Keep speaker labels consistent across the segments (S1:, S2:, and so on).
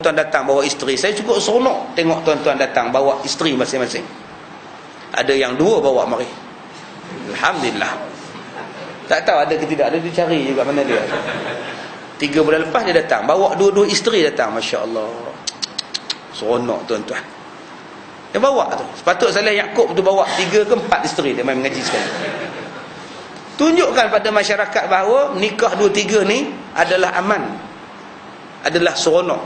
S1: tuan datang bawa isteri, saya cukup seronok tengok tuan-tuan datang bawa isteri masing-masing. Ada yang 2 bawa mari. Alhamdulillah. Tak tahu ada ke tidak, ada dia cari juga mana dia. 3 bulan lepas dia datang, bawa 2 isteri datang. Masya Allah, seronok tuan-tuan. Dia bawa tu. Sepatut Saleh Yaakob tu bawa 3 ke 4 isteri dia main mengaji sekali. Tunjukkan pada masyarakat bahawa nikah 2-3 ni adalah aman, adalah seronok.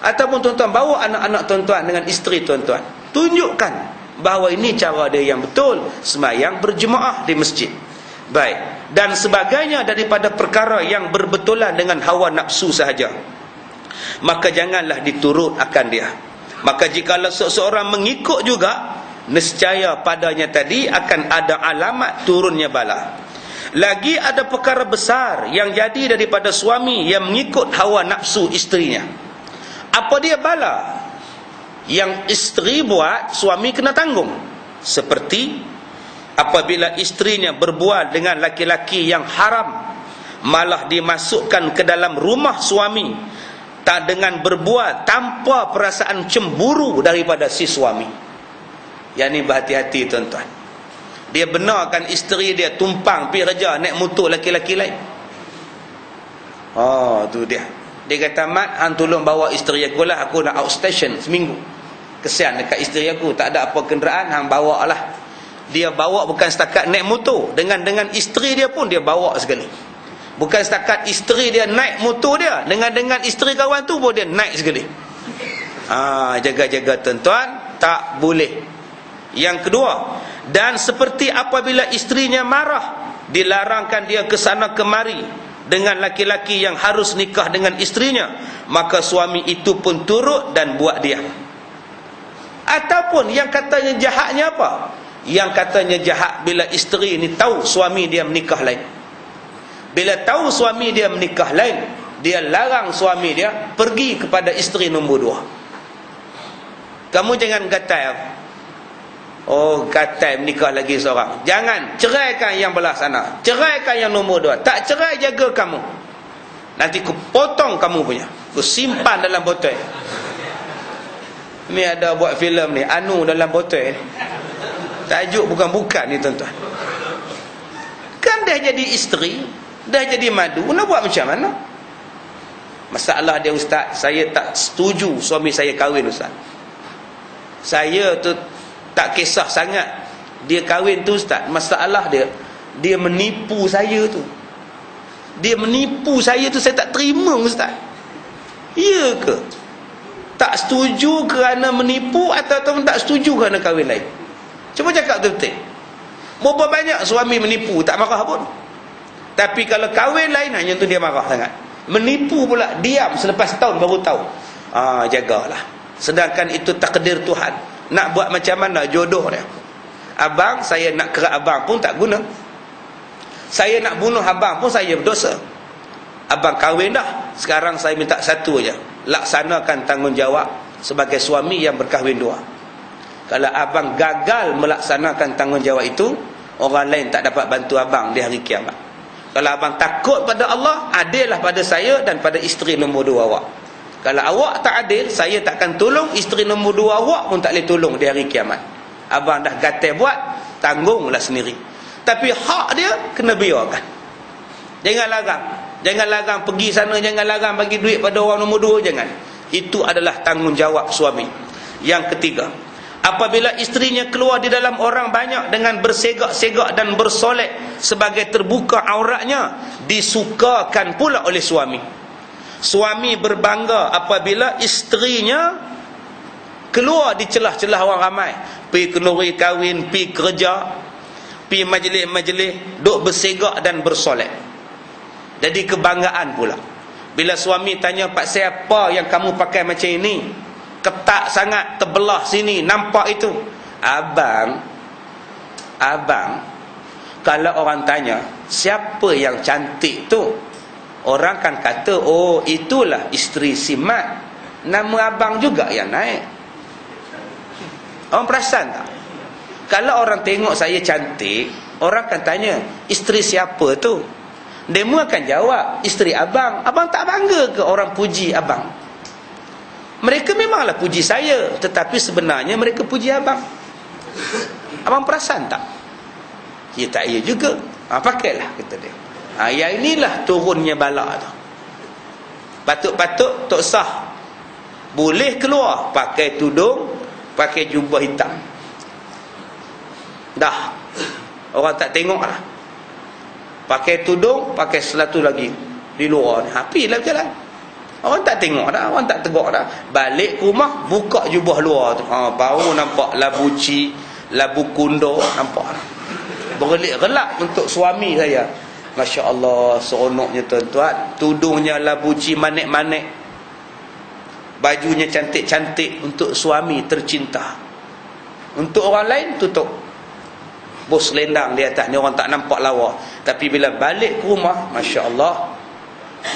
S1: Ataupun tuan-tuan bawa anak-anak tuan-tuan dengan isteri tuan-tuan, tunjukkan bahawa ini cara dia yang betul, sembahyang berjemaah di masjid. Baik, dan sebagainya daripada perkara yang berbetulan dengan hawa nafsu sahaja, maka janganlah diturut akan dia. Maka jikalau seseorang mengikut juga, nescaya padanya tadi akan ada alamat turunnya bala. Lagi ada perkara besar yang jadi daripada suami yang mengikut hawa nafsu isterinya. Apa dia bala yang isteri buat, suami kena tanggung? Seperti apabila isterinya berbual dengan laki-laki yang haram, malah dimasukkan ke dalam rumah suami, tak dengan berbual tanpa perasaan cemburu daripada si suami. Yang ni berhati-hati tuan-tuan. Dia benarkan isteri dia tumpang pergi kerja naik motor laki-laki lain. Oh, tu dia. Dia kata, "Mat, hang tolong bawa isteri aku lah, aku nak outstation seminggu. Kesian dekat isteri aku, tak ada apa kenderaan, hang bawa lah." Dia bawa bukan setakat naik motor, dengan isteri dia pun dia bawa sekali. Bukan setakat isteri dia naik motor dia, dengan isteri kawan tu pun dia naik sekali. Jaga-jaga tuan-tuan, tak boleh. Yang kedua, dan seperti apabila isterinya marah, dilarangkan dia ke sana kemari dengan laki-laki yang harus nikah dengan isterinya, maka suami itu pun turut dan buat dia. Ataupun yang katanya jahatnya apa? Yang katanya jahat bila isteri ni tahu suami dia menikah lain. Bila tahu suami dia menikah lain, dia larang suami dia pergi kepada isteri nombor 2. Kamu jangan gatai, oh gatai menikah lagi seorang. Jangan, ceraikan yang belah sana, ceraikan yang nombor 2. Tak cerai, jaga kamu. Nanti ku potong kamu punya, ku simpan dalam botol. Ni ada buat filem ni, Anu dalam botol ni. Tajuk bukan-bukan ni tuan-tuan. Kan dah jadi isteri, dah jadi madu, nak buat macam mana? Masalah dia, ustaz, saya tak setuju suami saya kahwin, ustaz. Saya tu tak kisah sangat dia kahwin tu, ustaz. Masalah dia menipu saya tu. Dia menipu saya tu, saya tak terima, ustaz. Ya ke? Tak setuju kerana menipu atau tak setuju kerana kahwin lain? Cuba cakap betul-betul. Berapa banyak suami menipu tak marah pun, tapi kalau kahwin lain hanya tu dia marah sangat. Menipu pula diam selepas tahun baru tahu. Jagalah. Sedangkan itu takdir Tuhan. Nak buat macam mana jodoh dia? Abang, saya nak kerak abang pun tak guna. Saya nak bunuh abang pun saya berdosa. Abang kahwin dah, sekarang saya minta satu aja, laksanakan tanggungjawab sebagai suami yang berkahwin 2. Kalau abang gagal melaksanakan tanggungjawab itu, orang lain tak dapat bantu abang di hari kiamat. Kalau abang takut pada Allah, adillah pada saya dan pada isteri nombor 2 awak. Kalau awak tak adil, saya takkan tolong, isteri nombor 2 awak pun tak boleh tolong di hari kiamat. Abang dah gatal buat, tanggunglah sendiri. Tapi hak dia kena biarkan. Jangan larang. Jangan larang pergi sana, jangan larang bagi duit pada orang nombor 2, jangan. Itu adalah tanggungjawab suami. Yang ketiga, apabila isterinya keluar di dalam orang banyak dengan bersegak-segak dan bersolek sebagai terbuka auratnya, disukakan pula oleh suami. Suami berbangga apabila isterinya keluar di celah-celah orang ramai, pergi kenduri kahwin, pergi kerja, pergi majlis-majlis, duk bersegak dan bersolek. Jadi kebanggaan pula. Bila suami tanya, "Pak, siapa yang kamu pakai macam ini? Ketat sangat, terbelah sini, nampak itu." Abang, kalau orang tanya, "Siapa yang cantik tu?" Orang kan kata, "Oh, itulah isteri si Mat." Nama abang juga yang naik. Orang perasan tak? Kalau orang tengok saya cantik, orang kan tanya, "Isteri siapa tu?" Demo akan jawab, "Isteri abang." Abang tak bangga ke orang puji abang? Mereka memanglah puji saya, tetapi sebenarnya mereka puji abang. Abang perasan tak? Ya tak ya juga. Pakailah, kata dia. Yang inilah turunnya bala tu. Patut-patut Tok Sah boleh keluar pakai tudung, pakai jubah hitam. Dah. Orang tak tengok lah. Pakai tudung, pakai selatu lagi di luar ni. Hapilah berjalan. Orang tak tengok dah, orang tak tegak dah. Balik ke rumah, buka jubah luar tu. Baru nampak labu labu kundo, nampak dah. Bergelik-gelak untuk suami saya. Masya Allah, seronoknya tuan-tuan. Tudungnya labuci manik-manik, bajunya cantik-cantik untuk suami tercinta. Untuk orang lain tutup, bos selendang di atas ni, orang tak nampak lawa. Tapi bila balik ke rumah, Masya Allah,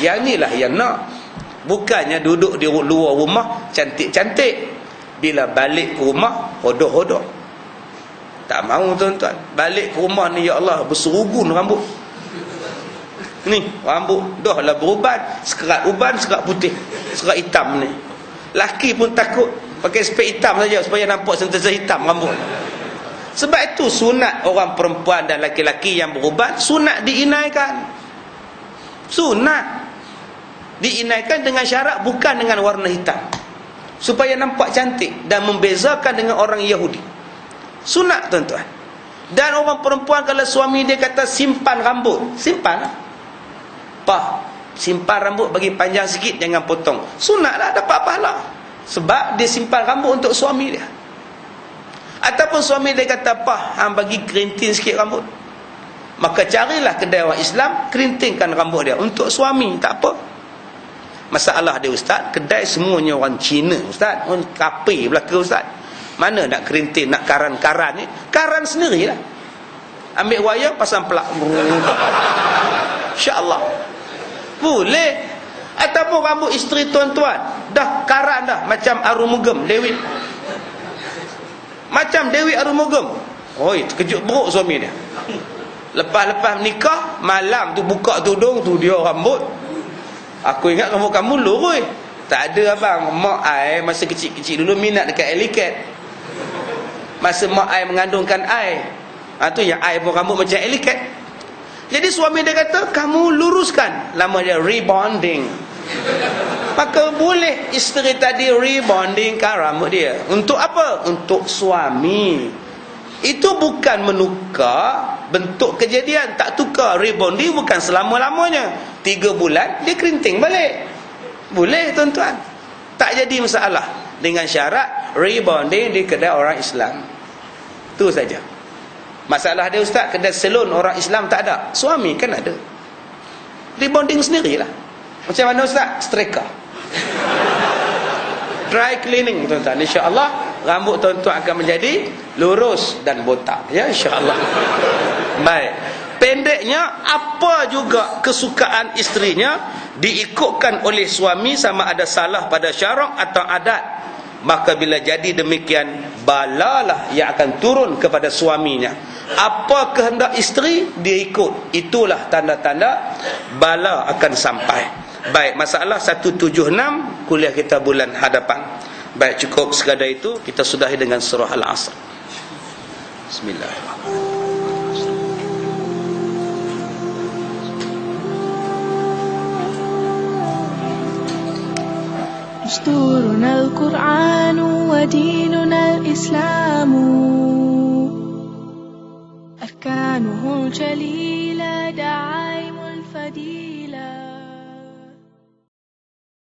S1: yang inilah yang nak. Bukannya duduk di luar rumah cantik-cantik, bila balik ke rumah hodoh-hodoh. Tak mahu tuan-tuan. Balik ke rumah ni, ya Allah, berserugun rambut ni, rambut dah lah beruban, sekerat uban, sekerat putih, sekerat hitam ni. Laki pun takut pakai spek hitam saja supaya nampak sentiasa hitam rambut. Sebab itu sunat orang perempuan dan laki-laki yang beruban, sunat diinaikan. Sunat diinaikan dengan syarat bukan dengan warna hitam, supaya nampak cantik dan membezakan dengan orang Yahudi. Sunat tuan-tuan. Dan orang perempuan kalau suami dia kata simpan rambut, simpan lah. Simpan rambut, bagi panjang sikit, jangan potong. Sunat lah, dapat pahala. Sebab dia simpan rambut untuk suami dia. Ataupun suami dia kata, hang bagi kerinting sikit rambut. Maka carilah kedai orang Islam, kerintingkan rambut dia untuk suami, tak apa. Masalah dia ustaz, kedai semuanya orang Cina ustaz, orang kafir belaka ustaz. Mana nak kerinting, nak karan-karan ni? Karan sendirilah. Ambil wayar, pasang pelak. InsyaAllah boleh. Ataupun rambut isteri tuan-tuan dah karan dah, macam Arumugam Dewi, macam Dewi Arumugam. Oi, terkejut buruk suami dia. Lepas-lepas nikah, malam tu buka tudung tu, dia rambut. Aku ingat rambut kamu lurus. Tak ada abang. Mak ai masa kecil-kecil dulu minat dekat eliket. Masa mak ai mengandungkan ai, tu yang ai pun rambut macam eliket. Jadi suami dia kata, kamu luruskan. Nama dia rebonding. Maka boleh isteri tadi rebondingkan rambut dia. Untuk apa? Untuk suami. Itu bukan menukar bentuk kejadian. Tak tukar. Rebonding bukan selama-lamanya. 3 bulan dia kerinting balik. Boleh tuan-tuan. Tak jadi masalah. Dengan syarat rebonding di kedai orang Islam. Itu saja. Masalah dia ustaz, kedai salon orang Islam tak ada. Suami kan ada. Rebonding sendirilah. Macam mana ustaz? Striker. Dry cleaning tuan-tuan. InsyaAllah rambut tuan-tuan akan menjadi lurus dan botak. Ya, insyaAllah. Baik. Pendeknya, apa juga kesukaan isterinya diikutkan oleh suami, sama ada salah pada syarak atau adat. Maka bila jadi demikian, balalah yang akan turun kepada suaminya. Apa kehendak isteri, dia ikut. Itulah tanda-tanda bala akan sampai. Baik, masalah 176 kuliah kita bulan hadapan. Baik, cukup sekadar itu. Kita sudahi dengan surah Al-Asr. Bismillahirrahmanirrahim.
S2: دستورنا القرآن وديننا الإسلام أركانه الجليلة دعايا